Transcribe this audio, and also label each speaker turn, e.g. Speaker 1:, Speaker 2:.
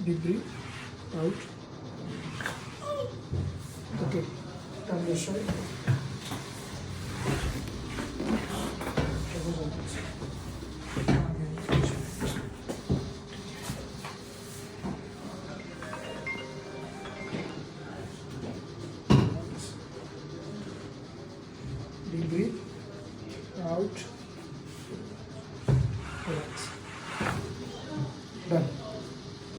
Speaker 1: Deep breathe out. Okay, turn your side. Deep breathe out. Relax.